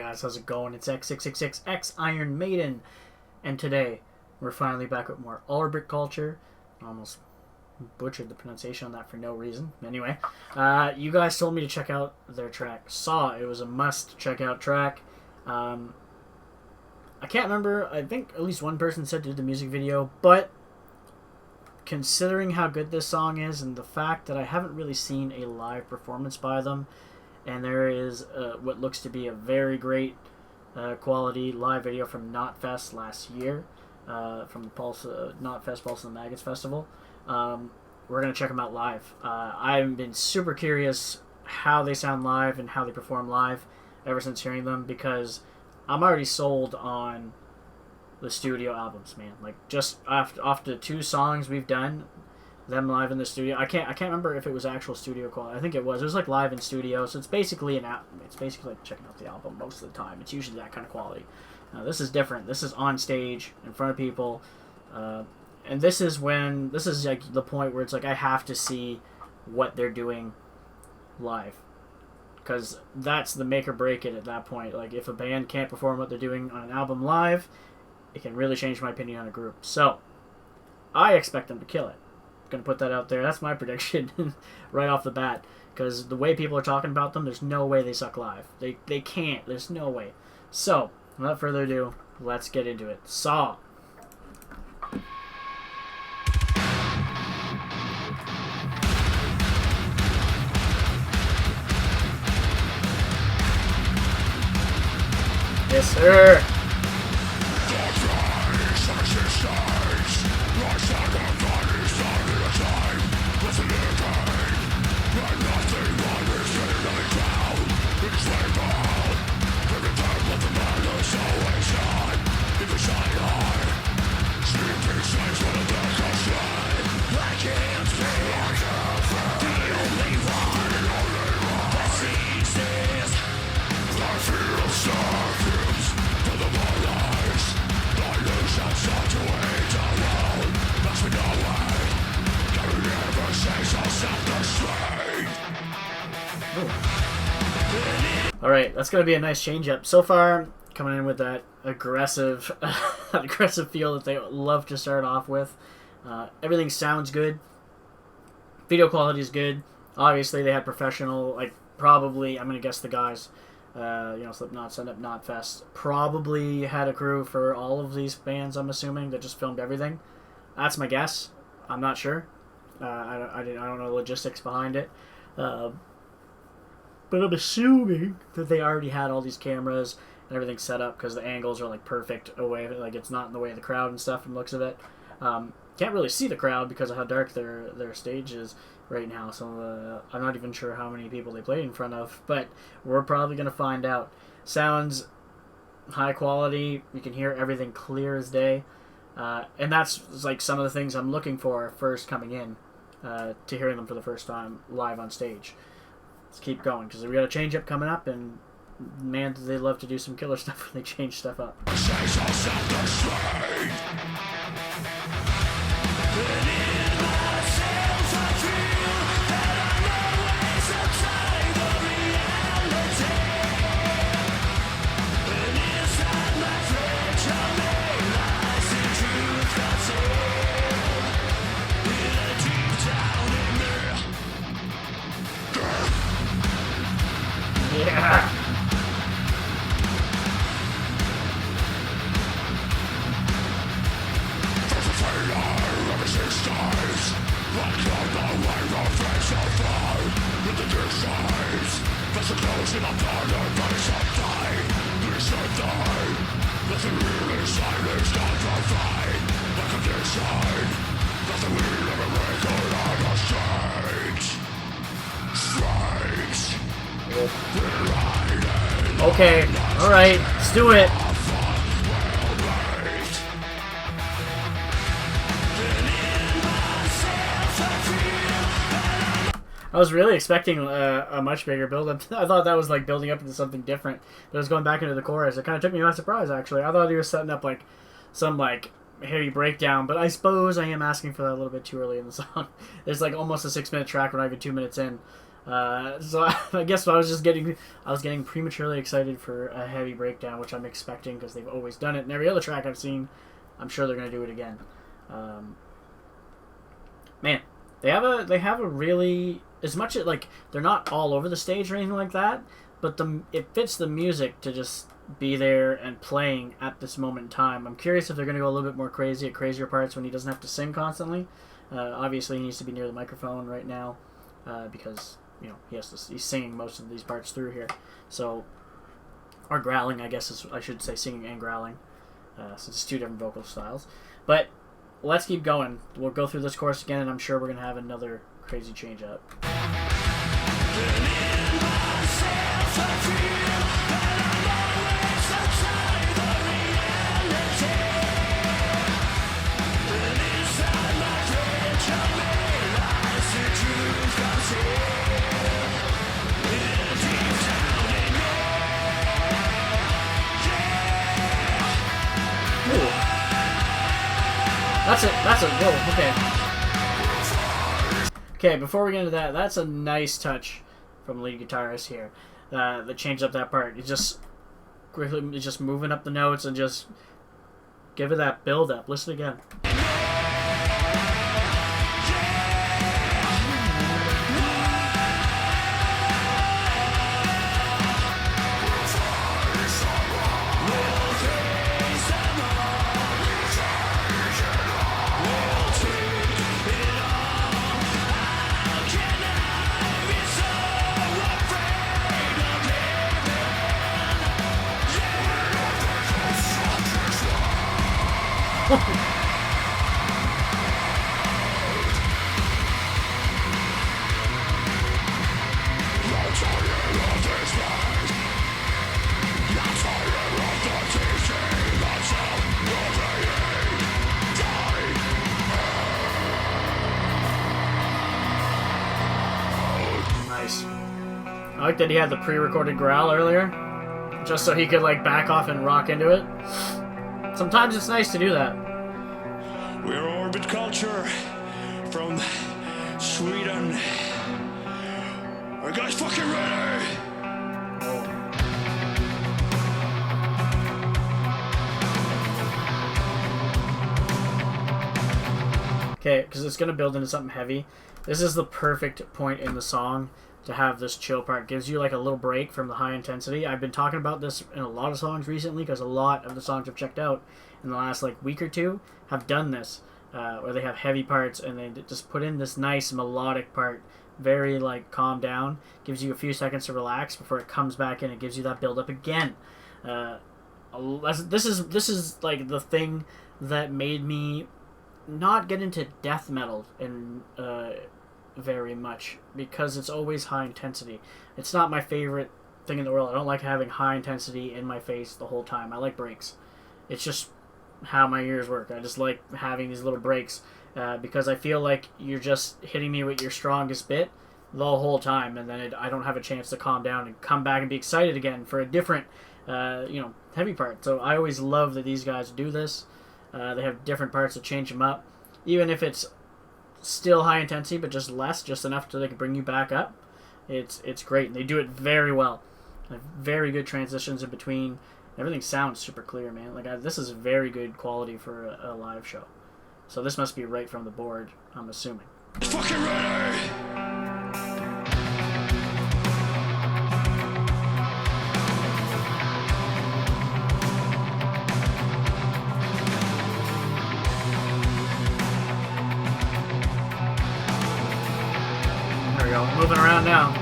guys, how's it going? It's X666X Iron Maiden, and today we're finally back with more Brick culture. I almost butchered the pronunciation on that for no reason. Anyway, you guys told me to check out their track Saw. It was a must check out track. I can't remember, I think at least one person said to do the music video, but considering how good this song is and the fact that I haven't really seen a live performance by them, and there is what looks to be a very great quality live video from Knotfest last year, from the Knotfest Pulse and the Maggots Festival. We're going to check them out live. I've been super curious how they sound live and how they perform live ever since hearing them, because I'm already sold on the studio albums, man. Like, just after 2 songs we've done, them live in the studio. I can't remember if it was actual studio quality. I think it was. It was like live in studio, so it's basically it's basically like checking out the album most of the time. It's usually that kind of quality. This is different. This is on stage in front of people, and this is like the point where it's like I have to see what they're doing live, because that's the make or break it at that point. Like, if a band can't perform what they're doing on an album live, it can really change my opinion on a group. So I expect them to kill it. Gonna put that out there. That's my prediction right off the bat, because the way people are talking about them, there's no way they suck live. They can't. There's no way. So without further ado, let's get into it. Saw. Yes, sir. Alright, that's going to be a nice change-up. So far, coming in with that aggressive aggressive feel that they love to start off with. Everything sounds good. Video quality is good. Obviously, they had professional, like, probably, I'm going to guess the guys, Slipknot, Send Up Knotfest, probably had a crew for all of these bands, I'm assuming, that just filmed everything. That's my guess. I'm not sure. I don't know the logistics behind it. But I'm assuming that they already had all these cameras and everything set up, because the angles are like perfect away, like it's not in the way of the crowd and stuff from the looks of it. Can't really see the crowd because of how dark their stage is right now, so I'm not even sure how many people they played in front of, but we're probably going to find out. Sounds high quality, you can hear everything clear as day, and that's like some of the things I'm looking for first coming in to hearing them for the first time live on stage. Let's keep going, because we got a change up coming up, and man, do they love to do some killer stuff when they change stuff up. Yeah. Okay, alright, let's do it. I was really expecting a much bigger build-up. I thought that was like building up into something different, but it was going back into the chorus. It kind of took me by surprise, actually. I thought he was setting up like some like heavy breakdown, but I suppose I am asking for that a little bit too early in the song. There's like almost a 6-minute track. We're not even 2 minutes in. So I guess I was getting prematurely excited for a heavy breakdown, which I'm expecting because they've always done it. And every other track I've seen, I'm sure they're going to do it again. Man, they have a really, as much as like they're not all over the stage or anything like that, but it fits the music to just be there and playing at this moment in time. I'm curious if they're going to go a little bit more crazy at crazier parts when he doesn't have to sing constantly. Obviously, he needs to be near the microphone right now because he's singing most of these parts through here. So, or growling, I guess I should say singing and growling, since it's two different vocal styles. But let's keep going. We'll go through this chorus again, and I'm sure we're going to have another crazy change up. That's a whoa, okay. Okay, before we get into that, that's a nice touch from lead guitarist here. That changed up that part. It's just moving up the notes and just give it that build up. Listen again. Nice. I like that he had the pre-recorded growl earlier, just so he could like back off and rock into it. Sometimes it's nice to do that. We're Orbit Culture from Sweden. Are you guys fucking ready? Okay, because it's going to build into something heavy. This is the perfect point in the song to have this chill part. Gives you like a little break from the high intensity. I've been talking about this in a lot of songs recently because a lot of the songs I've checked out in the last like week or two have done this, where they have heavy parts and they just put in this nice melodic part, very like calm down, gives you a few seconds to relax before it comes back in and gives you that build up again. This is like the thing that made me not get into death metal and very much, because it's always high intensity. It's not my favorite thing in the world. I don't like having high intensity in my face the whole time. I like breaks. It's just how my ears work. I just like having these little breaks because I feel like you're just hitting me with your strongest bit the whole time, and then I don't have a chance to calm down and come back and be excited again for a different heavy part. So I always love that these guys do this. They have different parts to change them up, even if it's still high intensity but just less, just enough so they can bring you back up. It's great, and they do it very well. Very good transitions in between. Everything sounds super clear, man. Like this is very good quality for a live show. So this must be right from the board, I'm assuming. Fucking ready! There we go. Moving around now.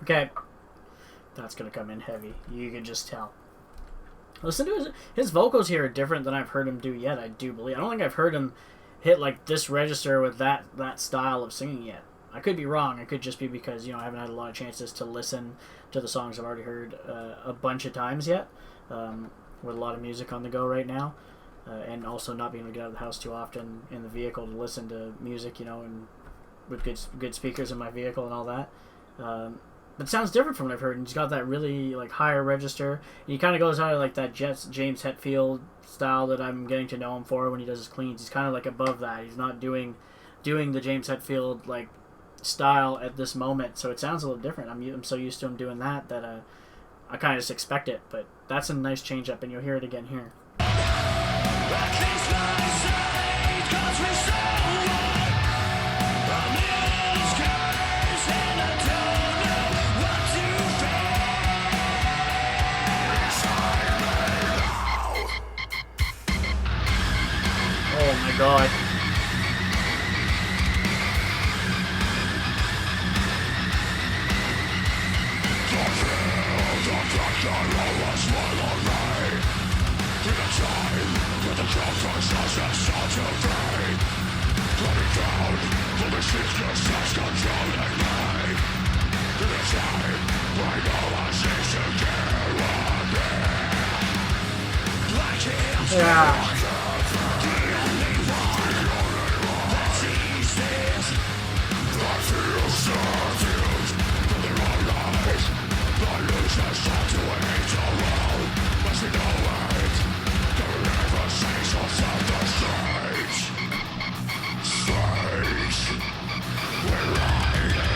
Okay. That's going to come in heavy. You can just tell. Listen to his vocals here are different than I've heard him do yet, I do believe. I don't think I've heard him hit like this register with that style of singing yet. I could be wrong. It could just be because, I haven't had a lot of chances to listen to the songs I've already heard a bunch of times yet, with a lot of music on the go right now, and also not being able to get out of the house too often in the vehicle to listen to music, and with good speakers in my vehicle and all that. But it sounds different from what I've heard, and he's got that really like higher register. And he kind of goes out of like that James Hetfield style that I'm getting to know him for when he does his cleans. He's kind of like above that. He's not doing the James Hetfield like style at this moment, so it sounds a little different. I'm so used to him doing that I kind of just expect it. But that's a nice change up, and you'll hear it again here. Oh my god. Yeah.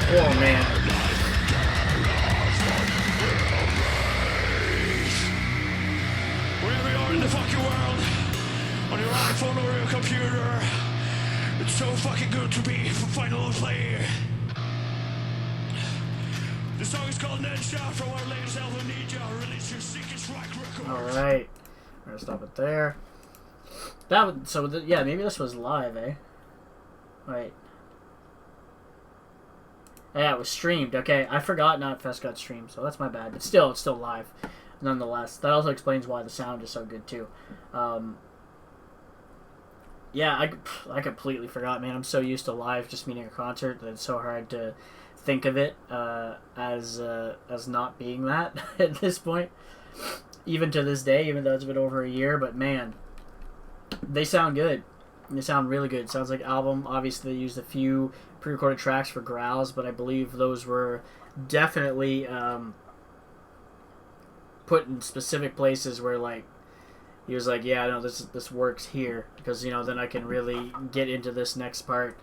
Oh man. Wherever you are in the fucking world, on your iPhone or your computer, it's so fucking good to be final play. The song is called Ned Shot from our latest album, Need Ya, released your Seek Strike Records. Alright. We're gonna stop it there. Yeah, maybe this was live, eh? Right. Yeah, it was streamed. Okay, I forgot Knotfest got streamed, so that's my bad. But still, it's still live, nonetheless. That also explains why the sound is so good, too. Yeah, I completely forgot, man. I'm so used to live just meaning a concert that it's so hard to think of it as not being that at this point. Even to this day, even though it's been over a year. But, man, they sound good. They sound really good. Sounds like album. Obviously, they used a few pre-recorded tracks for growls, but I believe those were definitely put in specific places where, like, he was like, yeah, no, this works here because, then I can really get into this next part,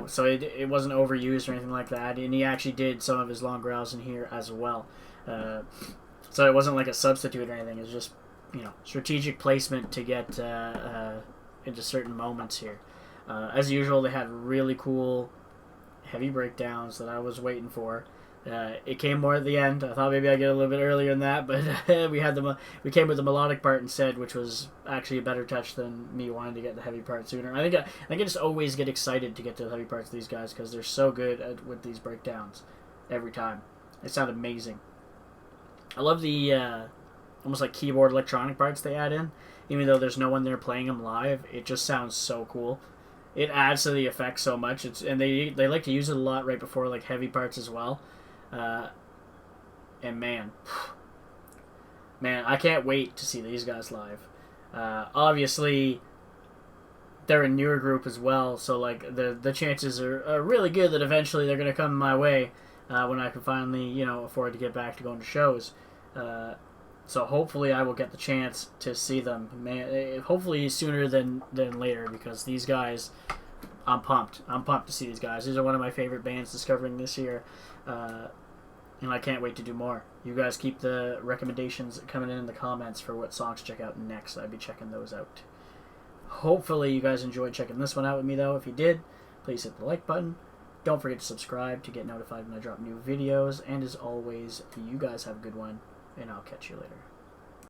So it wasn't overused or anything like that, and he actually did some of his long growls in here as well. So it wasn't like a substitute or anything. It was just, strategic placement to get into certain moments here. As usual, they had really cool heavy breakdowns that I was waiting for. It came more at the end. I thought maybe I'd get a little bit earlier than that, but we came with the melodic part instead, which was actually a better touch than me wanting to get the heavy part sooner. I think I just always get excited to get to the heavy parts of these guys because they're so good with these breakdowns every time. They sound amazing. I love the almost like keyboard electronic parts they add in. Even though there's no one there playing them live, it just sounds so cool. It adds to the effect so much. And they like to use it a lot right before like heavy parts as well. And man, I can't wait to see these guys live. Obviously, they're a newer group as well, so like the chances are really good that eventually they're gonna come my way when I can finally afford to get back to going to shows. So hopefully I will get the chance to see them. Man, hopefully sooner than later because these guys, I'm pumped. I'm pumped to see these guys. These are one of my favorite bands discovering this year. And I can't wait to do more. You guys keep the recommendations coming in the comments for what songs to check out next. I'd be checking those out. Hopefully you guys enjoyed checking this one out with me though. If you did, please hit the like button. Don't forget to subscribe to get notified when I drop new videos. And as always, you guys have a good one. And I'll catch you later.